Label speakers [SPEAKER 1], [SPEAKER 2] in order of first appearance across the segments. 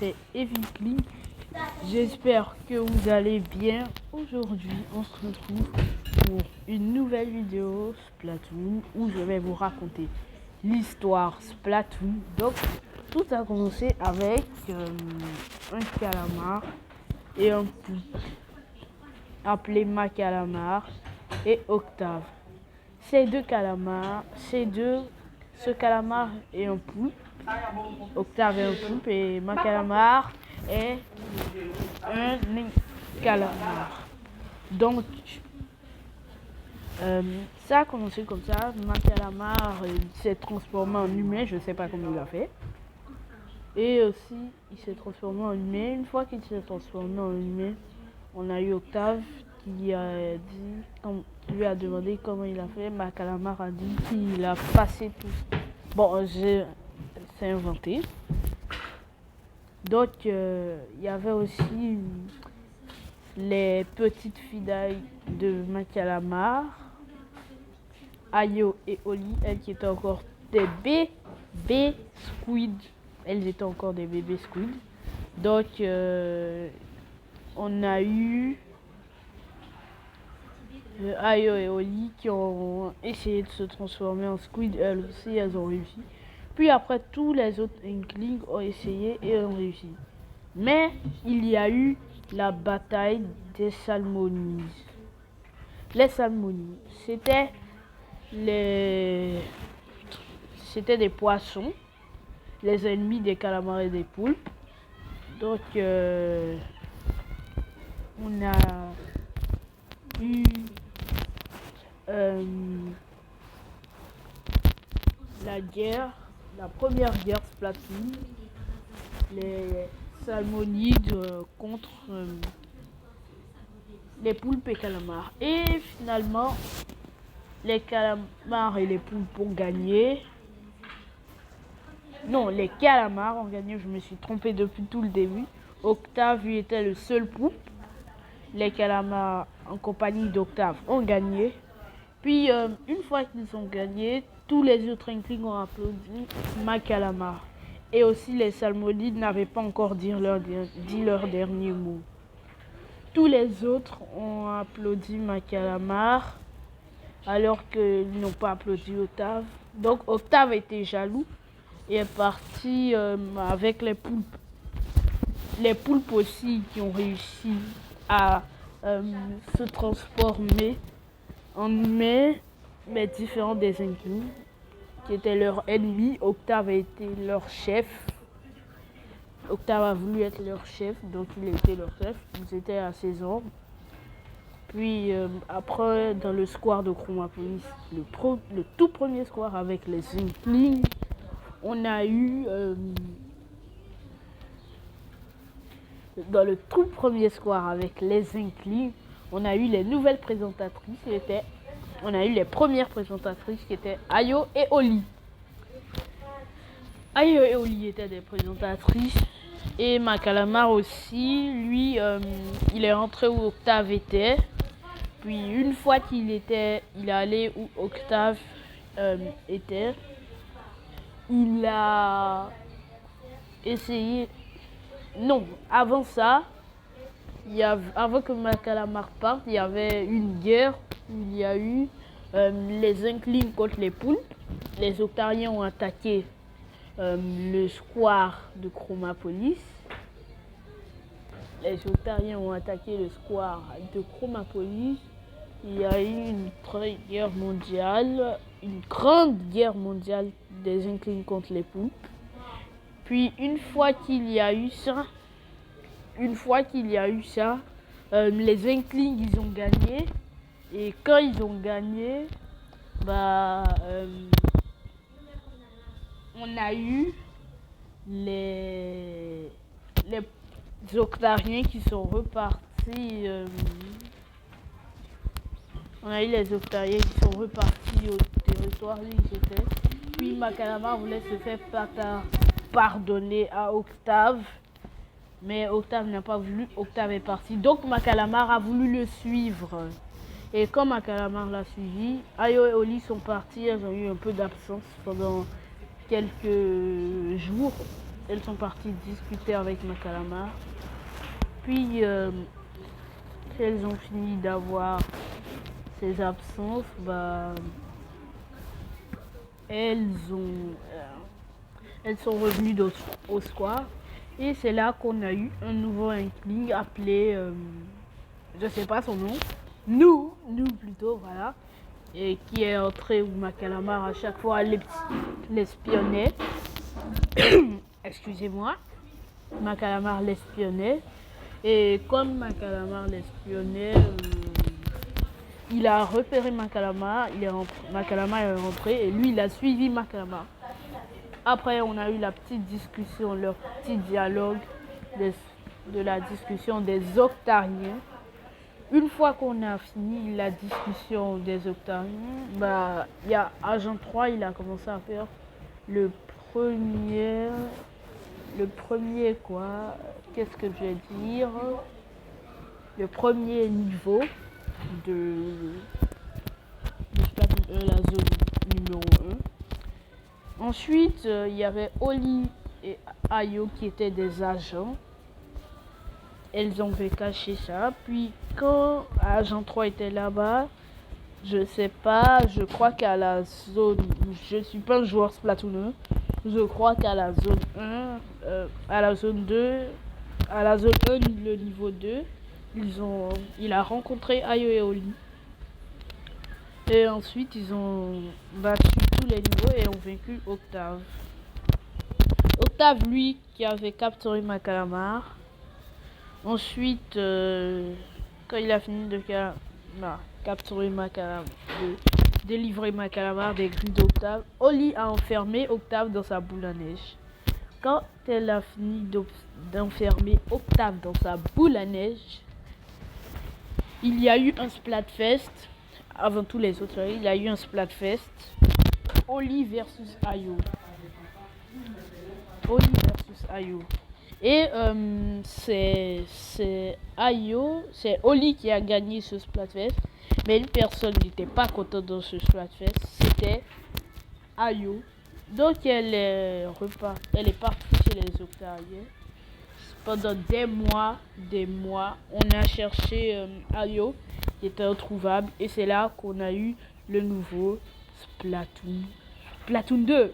[SPEAKER 1] c'est Evincling. J'espère que vous allez bien. Aujourd'hui, on se retrouve pour une nouvelle vidéo Splatoon où je vais vous raconter l'histoire Splatoon. Donc, tout a commencé avec un calamar et un poulpe appelé Macalamar et Octave. Ces deux calamars, ce calamar est un poulpe. Octave est un poulpe et Macalamar est un calamar. Donc, ça a commencé comme ça. Macalamar s'est transformé en humain, je ne sais pas comment il a fait. Et aussi, il s'est transformé en humain. Une fois qu'il s'est transformé en humain, on a eu Octave qui lui a demandé comment il a fait. Macalamar a dit qu'il a passé tout. Bon, c'est inventé. Donc, il y avait aussi les petites filles de Macalamar, Ayo et Oli, elles qui étaient encore des bébés squid. Elles étaient encore des bébés squid. Donc, on a eu Ayo et Oli qui ont essayé de se transformer en squid. Elles aussi, elles ont réussi. Puis après, tous les autres Inklings ont essayé et ont réussi. Mais il y a eu la bataille des Salmonies. Les Salmonies, c'était des poissons, les ennemis des calamars et des poulpes. Donc, on a eu la première guerre Splatoon, les Salmonides contre les poulpes et calamars. Et finalement, les calamars et les poulpes ont gagné. Non, les calamars ont gagné, je me suis trompé depuis tout le début. Octave, lui, était le seul poulpe. Les calamars, en compagnie d'Octave, ont gagné. Puis, une fois qu'ils ont gagné, tous les autres Inklings ont applaudi Macalamar. Et aussi, les Salmonides n'avaient pas encore dit leur dernier mot. Tous les autres ont applaudi Macalamar, alors qu'ils n'ont pas applaudi Octave. Donc, Octave était jaloux et est parti avec les poulpes. Les poulpes aussi qui ont réussi à se transformer en humains, mais différents des Inklings, qui étaient leurs ennemis. Octave a été leur chef. Octave a voulu être leur chef, donc il était leur chef. Ils étaient à ses ordres. Puis après, dans le square de Chromapolis, le tout premier square avec les Inklings, on a eu dans le tout premier square avec les Inklings, on a eu les nouvelles présentatrices. On a eu les premières présentatrices qui étaient Ayo et Oli. Ayo et Oli étaient des présentatrices. Et Macalamar aussi, lui, il est rentré où Octave était. Puis une fois il est allé où Octave était, il a essayé. Non, avant ça, avant que Macalamar parte, il y avait une guerre où il y a eu les Inklings contre les poulpes. Les Octariens ont attaqué le square de Chromapolis. Les Octariens ont attaqué le square de Chromapolis. Il y a eu une grande guerre mondiale des Inklings contre les poulpes. Puis une fois qu'il y a eu ça, les Inklings ils ont gagné. Et quand ils ont gagné, on a eu les Octariens qui sont repartis. On a eu les Octariens qui sont repartis au territoire où ils étaient. Puis Macalamar voulait se faire pardonner à Octave. Mais Octave n'a pas voulu. Octave est parti. Donc Macalamar a voulu le suivre. Et quand Macalamar l'a suivi, Ayo et Oli sont partis. Elles ont eu un peu d'absence pendant quelques jours. elles sont parties discuter avec Macalamar. Puis, elles ont fini d'avoir ses absences, elles sont revenues au square. Et c'est là qu'on a eu un nouveau Inkling appelé, je sais pas son nom, nous plutôt, voilà. Et qui est entré où Macalamar à chaque fois l'espionnait. Excusez-moi. Macalamar l'espionnait. Et comme Macalamar l'espionnait, il a repéré Macalamar, Macalamar est rentré et lui il a suivi Macalamar. Après on a eu la petite discussion, leur petit dialogue de la discussion des Octariens. Une fois qu'on a fini la discussion des Octariens, il y a Agent 3, il a commencé à faire le premier quoi, qu'est-ce que je vais dire, le premier niveau de Splatoon 1, la zone numéro 1. Ensuite, il y avait Oli et Ayo qui étaient des agents. Elles ont caché ça. Puis quand Agent 3 était là-bas, je sais pas, je crois qu'à la zone, je suis pas un joueur Splatoon 1, je crois qu'à la zone 1, à la zone 2, à la zone 1, le niveau 2, il a rencontré Ayo et Oli. Et ensuite, ils ont battu tous les niveaux et ont vaincu Octave. Octave, lui, qui avait capturé Macalamar. Ensuite, quand il a fini de capturer Macalamar, de délivrer Macalamar des griffes d'Octave, Oli a enfermé Octave dans sa boule à neige. Quand elle a fini d'enfermer Octave dans sa boule à neige, il y a eu un Splatfest. Avant tous les autres, il y a eu un Splatfest. Oli versus Ayo. Oli versus Ayo. Et c'est Oli qui a gagné ce Splatfest. Mais une personne n'était pas contente dans ce Splatfest. C'était Ayo. Donc elle est partie chez les Octariens. Pendant des mois, on a cherché Ayo, qui était introuvable. Et c'est là qu'on a eu le nouveau Splatoon 2.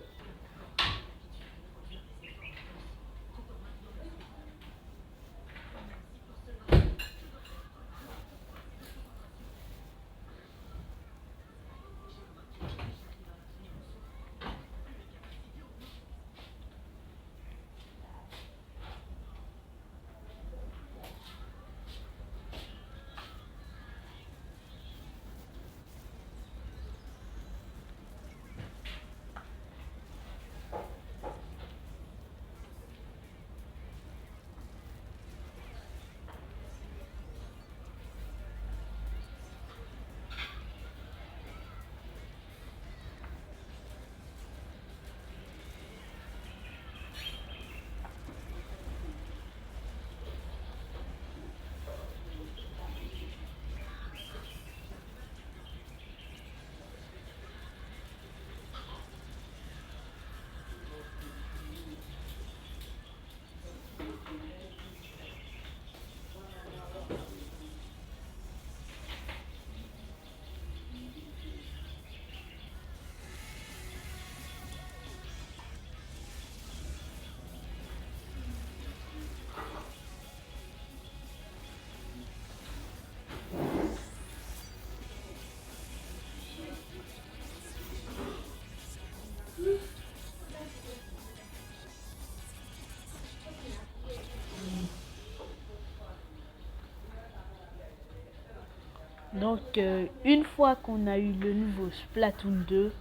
[SPEAKER 1] Donc, une fois qu'on a eu le nouveau Splatoon 2,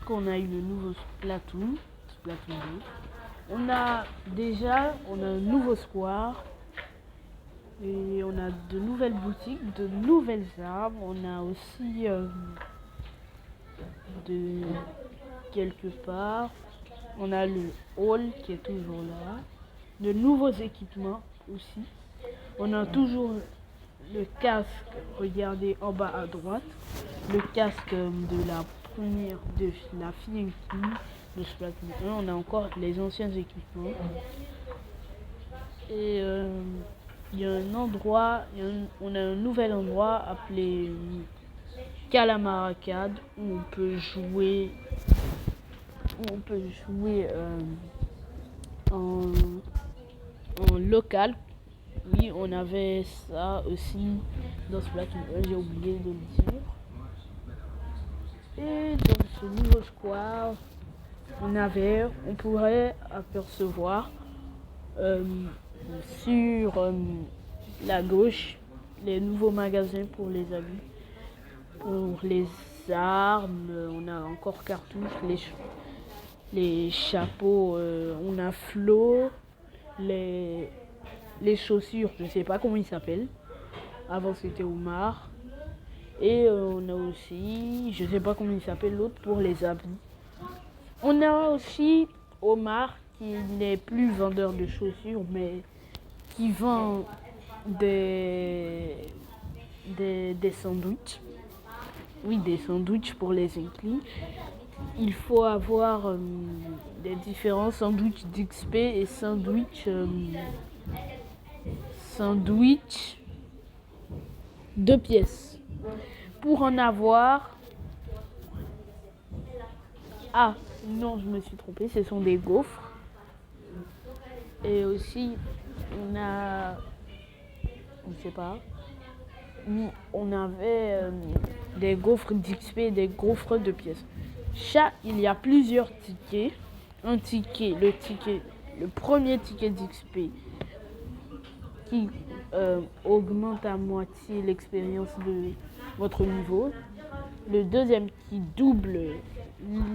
[SPEAKER 1] Splatoon 2, on a un nouveau square et on a de nouvelles boutiques, de nouvelles armes. On a aussi de quelque part, on a le hall qui est toujours là, de nouveaux équipements aussi. On a toujours le casque, regardez en bas à droite, le casque de la souvenir de la fille de Splatoon 1, on a encore les anciens équipements. Et il y a un endroit, on a un nouvel endroit appelé Calamar Arcade où on peut jouer, en local. Oui, on avait ça aussi dans Splatoon 1, j'ai oublié de le dire. Et dans ce nouveau square, on pourrait apercevoir sur la gauche les nouveaux magasins pour les habits. Pour les armes, on a encore cartouches, les chapeaux, on a Flo, les chaussures, je sais pas comment ils s'appellent. Avant c'était Omar. Et on a aussi, je sais pas comment il s'appelle l'autre pour les habits. On a aussi Omar qui n'est plus vendeur de chaussures mais qui vend des sandwichs. Oui, des sandwichs pour les inclus. Il faut avoir des différents sandwichs d'XP et sandwich de pièces. Pour en avoir... Ah, non, je me suis trompée, ce sont des gaufres. Et aussi, on a... Je sais pas. On avait des gaufres d'XP et des gaufres de pièces. Il y a plusieurs tickets. Un ticket, le premier ticket d'XP qui augmente à moitié l'expérience de votre niveau. Le deuxième qui double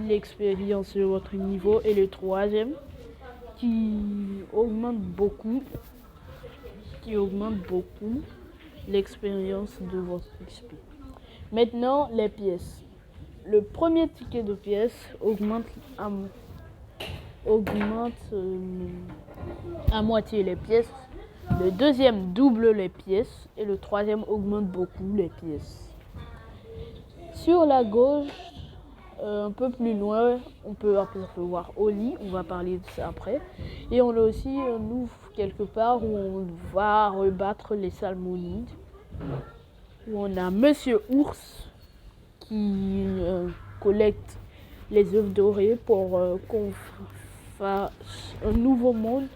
[SPEAKER 1] l'expérience de votre niveau. Et le troisième qui augmente beaucoup l'expérience de votre XP. Maintenant, les pièces. Le premier ticket de pièces augmente à moitié les pièces. Le deuxième double les pièces. Et le troisième augmente beaucoup les pièces. Sur la gauche, un peu plus loin, on peut apercevoir Oli. On va parler de ça après. Et on a aussi un ouvre quelque part où on va rebattre les salmonides. Où on a Monsieur Ours qui collecte les œufs dorés pour qu'on fasse un nouveau monde.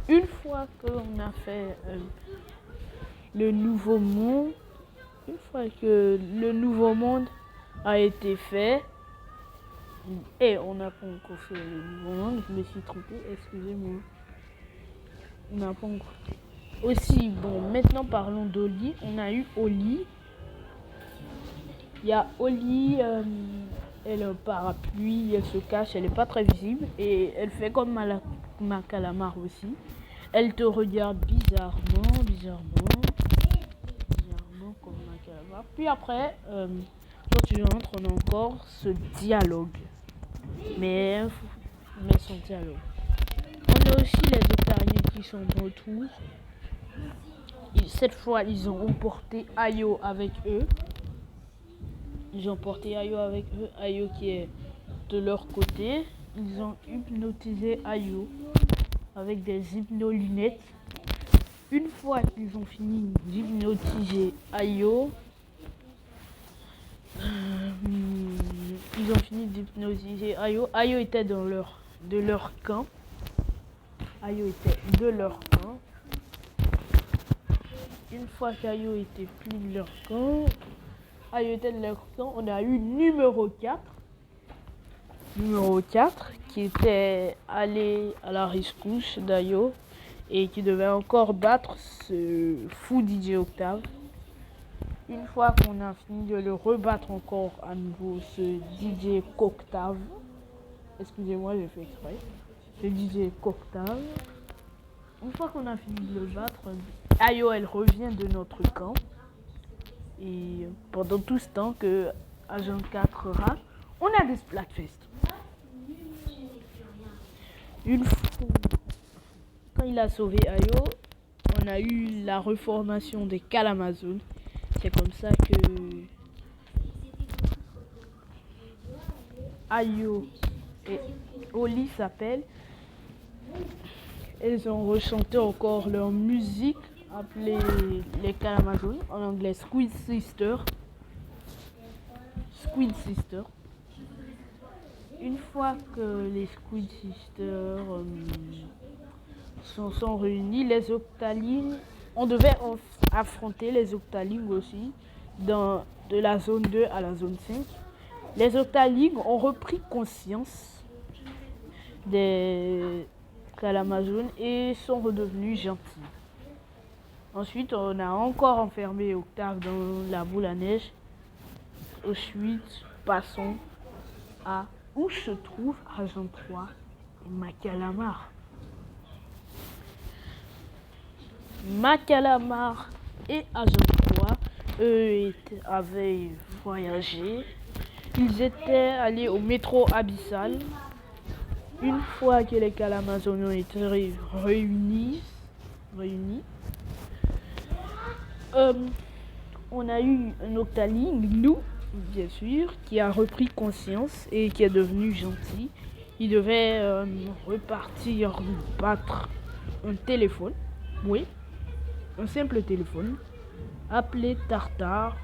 [SPEAKER 1] Une fois qu'on a fait le nouveau monde, a été fait, et on n'a pas encore fait le nouveau monde, je me suis trompée, excusez-moi. On n'a pas encore. Aussi, bon, maintenant parlons d'Oli. On a eu Oli. Il y a Oli, elle a un parapluie, elle se cache, elle n'est pas très visible. Et elle fait comme ma calamar aussi. Elle te regarde bizarrement comme ma calamar. Puis après, quand tu entres, on a encore ce dialogue. Mais son dialogue. On a aussi les octariens qui sont de retour. Cette fois, ils ont emporté Ayo avec eux. Ayo qui est de leur côté. Ils ont hypnotisé Ayo avec des hypnolunettes. Une fois qu'ils ont fini d'hypnotiser Ayo, Ayo était de leur camp. Une fois qu'Ayo était plus de leur camp, on a eu numéro 4. Numéro 4 qui était allé à la rescousse d'Ayo et qui devait encore battre ce fou DJ Octave. Une fois qu'on a fini de le rebattre encore à nouveau, ce DJ Coctave. Excusez-moi, j'ai fait exprès. Ce DJ Coctave. Une fois qu'on a fini de le battre, Ayo, elle revient de notre camp. Et pendant tout ce temps que Agent 4 rate, on a des Splatfest. Une fois, quand il a sauvé Ayo, on a eu la reformation des Calamazones. C'est comme ça que Ayo et Oli s'appellent. Elles ont rechanté encore leur musique appelée les Kalamazoo, en anglais Squid Sister. Squid Sister. Une fois que les Squid Sisters sont réunis, les Octalings, on devait affronter les Octalings aussi de la zone 2 à la zone 5. Les Octalings ont repris conscience des Calamazones et sont redevenus gentils. Ensuite, on a encore enfermé Octave dans la boule à neige. Ensuite, passons à où se trouve Agent 3 et Macalamar. Macalamar et Agent 3, eux, avaient voyagé. Ils étaient allés au métro abyssal. Une fois que les Calamazones ont été réunis, on a eu un Octaling, nous, bien sûr, qui a repris conscience et qui est devenu gentil. Il devait repartir battre un téléphone, oui, un simple téléphone, appelé Tartare,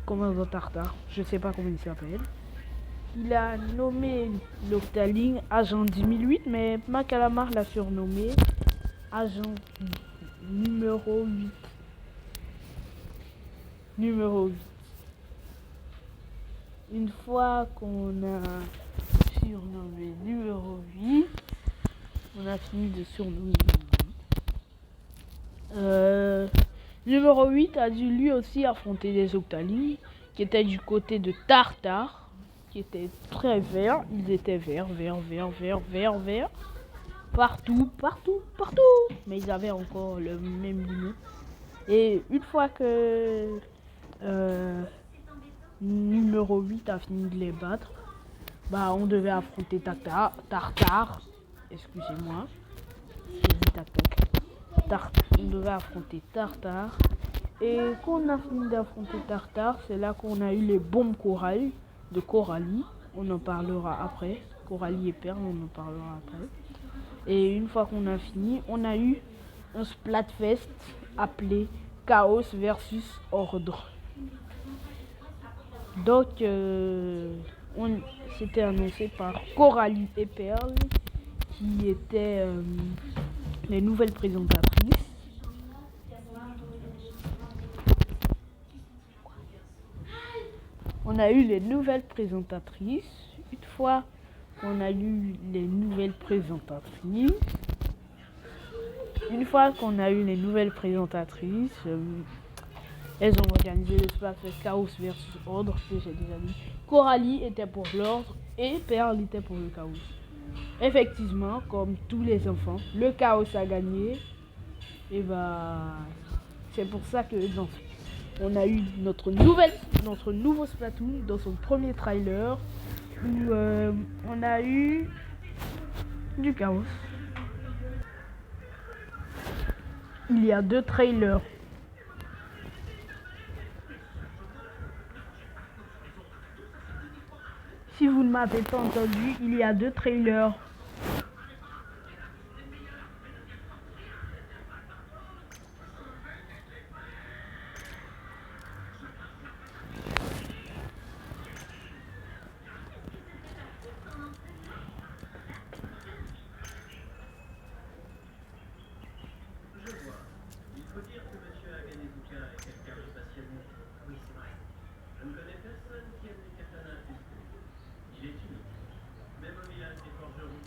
[SPEAKER 1] commandant Tartare, je ne sais pas comment il s'appelle. Il a nommé l'Octaling Agent 10008, mais Macalamar l'a surnommé Agent numéro 8. Numéro 8. Une fois qu'on a surnommé numéro 8, on a fini de surnommer numéro 8 a dû lui aussi affronter les Octalings qui étaient du côté de Tartare, qui étaient très verts. Ils étaient verts. Partout. Mais ils avaient encore le même limite. Et une fois que numéro 8 a fini de les battre, on devait affronter Tartare. Excusez-moi. On devait affronter Tartare. Et quand on a fini d'affronter Tartare, c'est là qu'on a eu les bombes Coralie de Coralie. On en parlera après. Coralie et Perle, on en parlera après. Et une fois qu'on a fini, on a eu un Splatfest appelé Chaos versus Ordre. Donc, c'était annoncé par Coralie et Perle, qui étaient les nouvelles présentatrices. On a eu les nouvelles présentatrices. Une fois qu'on a eu les nouvelles présentatrices, elles ont organisé le Splatfest Chaos versus Ordre, que j'ai déjà dit. Coralie était pour l'ordre et Perle était pour le chaos. Effectivement, comme tous les enfants, le chaos a gagné. Et c'est pour ça que on a eu notre nouveau Splatoon dans son premier trailer où on a eu du chaos. Il y a 2 trailers. Si vous ne m'avez pas entendu, il y a 2 trailers. Je ne connais personne qui aime les katanas. Il est unique. Même au village des forgerons.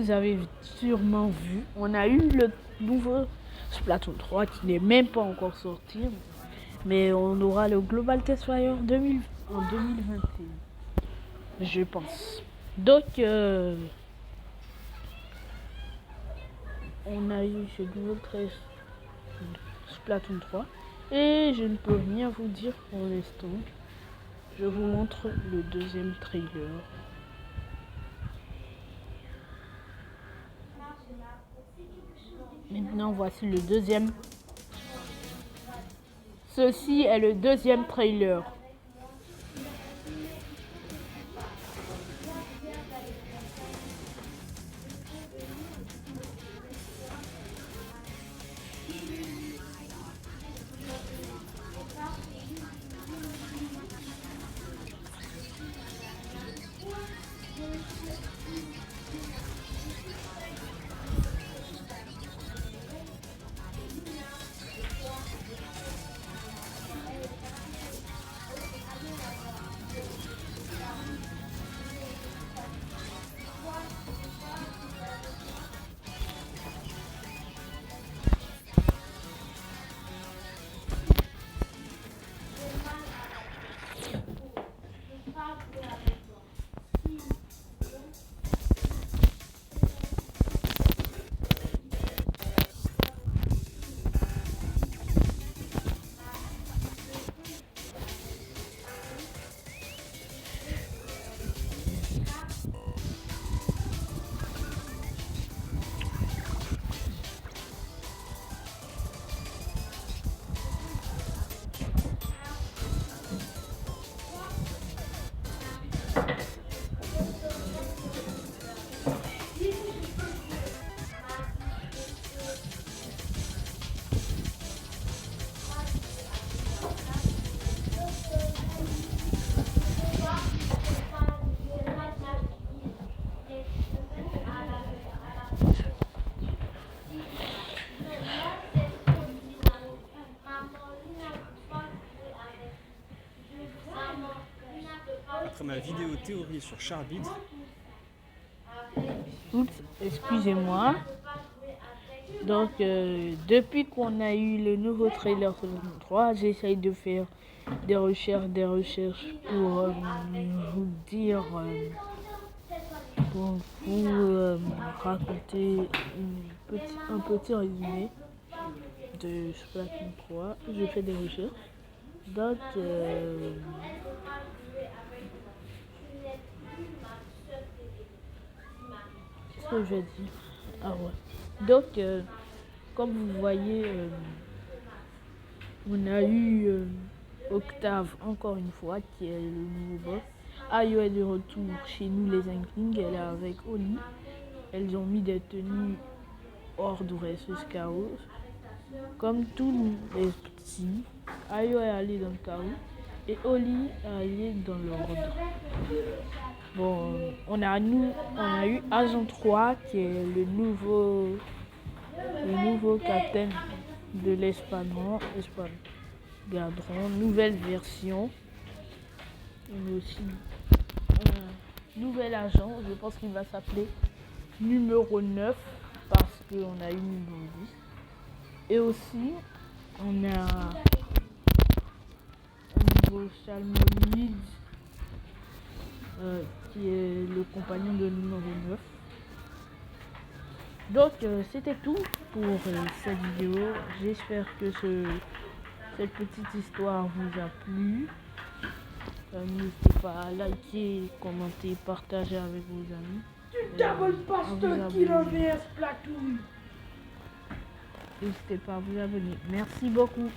[SPEAKER 1] vous avez sûrement vu, on a eu le nouveau Splatoon 3 qui n'est même pas encore sorti. Mais on aura le Global Test Fire en 2021, je pense. Donc, on a eu ce Global Test Splatoon 3. Et je ne peux rien vous dire pour l'instant. Je vous montre le deuxième trailer. Maintenant, voici le deuxième. Ceci est le deuxième trailer.
[SPEAKER 2] Après ma vidéo théorie sur Charbit,
[SPEAKER 1] Oups, excusez-moi. Donc, depuis qu'on a eu le nouveau trailer sur le 3, j'essaye de faire des recherches pour vous dire, pour vous raconter un petit résumé de Splatoon 3. Je fais des recherches. Donc, qu'est-ce que je vais dire? Ah ouais. Donc, comme vous voyez, on a eu Octave encore une fois, qui est le nouveau boss. Ayo est de retour chez nous, les Inklings. Elle est avec Oli. Elles ont mis des tenues Horde versus Chaos. Comme tous les petits, Ayo est allé dans le Chaos et Oli est allé dans l'Horde. Bon, on a eu Agent 3 qui est le nouveau capitaine de l'espadron, nouvelle version. On a aussi un nouvel agent, je pense qu'il va s'appeler numéro 9 parce qu'on a eu numéro 10. Et aussi, on a un nouveau Salmonid qui est le compagnon de numéro 9. Donc c'était tout pour cette vidéo. J'espère que cette petite histoire vous a plu. N'hésitez pas à liker, commenter, partager avec vos amis.
[SPEAKER 3] Tu t'abonnes pas sur Splatoon.
[SPEAKER 1] N'hésitez pas à vous abonner. Merci beaucoup.